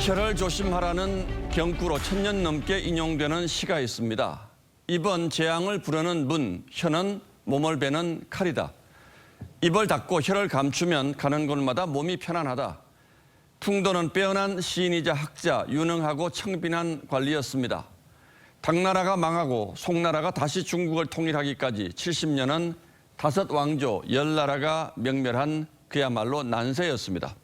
혀를 조심하라는 경구로 1000년 넘게 인용되는 시가 있습니다. 이번 재앙을 부르는 문, 혀는 몸을 베는 칼이다. 입을 닫고 혀를 감추면 가는 곳마다 몸이 편안하다. 풍도는 빼어난 시인이자 학자, 유능하고 청빈한 관리였습니다. 당나라가 망하고 송나라가 다시 중국을 통일하기까지 70년은 5 왕조 10나라가 명멸한 그야말로 난세였습니다.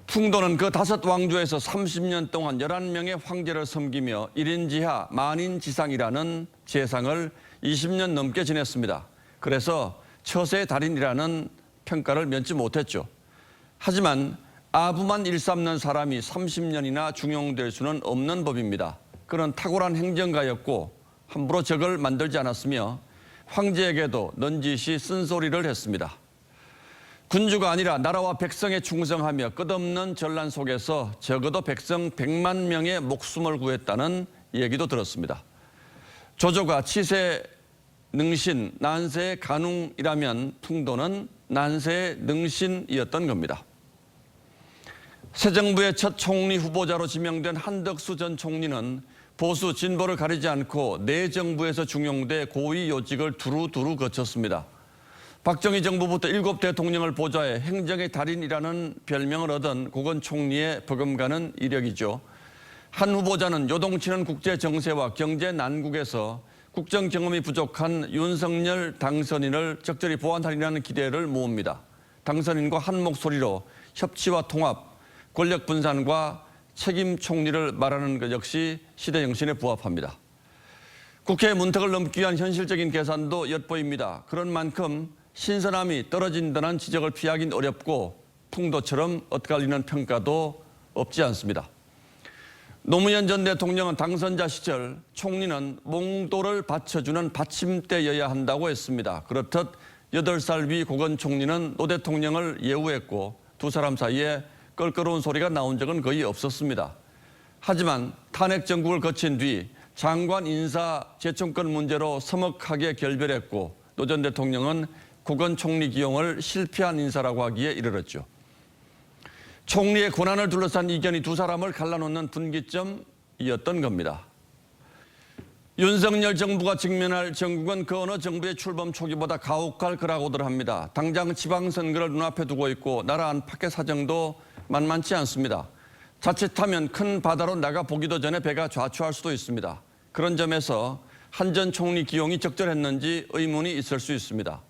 풍도는 그 5 왕조에서 30년 동안 11명의 황제를 섬기며 1인지하 만인지상이라는 재상을 20년 넘게 지냈습니다. 그래서 처세의 달인이라는 평가를 면치 못했죠. 하지만 아부만 일삼는 사람이 30년이나 중용될 수는 없는 법입니다. 그는 탁월한 행정가였고 함부로 적을 만들지 않았으며 황제에게도 넌지시 쓴소리를 했습니다. 군주가 아니라 나라와 백성에 충성하며 끝없는 전란 속에서 적어도 백성 100만 명의 목숨을 구했다는 얘기도 들었습니다. 조조가 치세 능신, 난세의 간웅이라면 풍도는 난세의 능신이었던 겁니다. 새 정부의 첫 총리 후보자로 지명된 한덕수 전 총리는 보수, 진보를 가리지 않고 내 정부에서 중용돼 고위 요직을 두루두루 거쳤습니다. 박정희 정부부터 7 대통령을 보좌해 행정의 달인이라는 별명을 얻은 고건 총리의 버금가는 이력이죠. 한 후보자는 요동치는 국제 정세와 경제 난국에서 국정 경험이 부족한 윤석열 당선인을 적절히 보완하리라는 기대를 모읍니다. 당선인과 한 목소리로 협치와 통합, 권력 분산과 책임 총리를 말하는 것 역시 시대 정신에 부합합니다. 국회 문턱을 넘기 위한 현실적인 계산도 엿보입니다. 그런 만큼 신선함이 떨어진다는 지적을 피하긴 어렵고 풍도처럼 엇갈리는 평가도 없지 않습니다. 노무현 전 대통령은 당선자 시절 총리는 몽도를 받쳐주는 받침대여야 한다고 했습니다. 그렇듯 8살 위 고건 총리는 노 대통령을 예우했고 두 사람 사이에 껄끄러운 소리가 나온 적은 거의 없었습니다. 하지만 탄핵 정국을 거친 뒤 장관 인사 재청권 문제로 서먹하게 결별했고 노 전 대통령은 고건 총리 기용을 실패한 인사라고 하기에 이르렀죠. 총리의 권한을 둘러싼 이견이 두 사람을 갈라놓는 분기점이었던 겁니다. 윤석열 정부가 직면할 정국은 그 어느 정부의 출범 초기보다 가혹할 거라고들 합니다. 당장 지방선거를 눈앞에 두고 있고 나라 안팎의 사정도 만만치 않습니다. 자칫하면 큰 바다로 나가 보기도 전에 배가 좌초할 수도 있습니다. 그런 점에서 한 전 총리 기용이 적절했는지 의문이 있을 수 있습니다.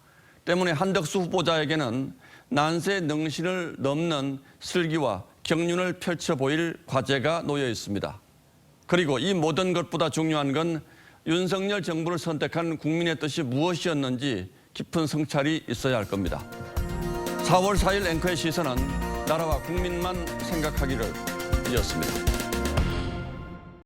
때문에 한덕수 후보자에게는 난세 능신을 넘는 슬기와 경륜을 펼쳐 보일 과제가 놓여 있습니다. 그리고 이 모든 것보다 중요한 건 윤석열 정부를 선택한 국민의 뜻이 무엇이었는지 깊은 성찰이 있어야 할 겁니다. 4월 4일 앵커의 시선은 나라와 국민만 생각하기를 이었습니다.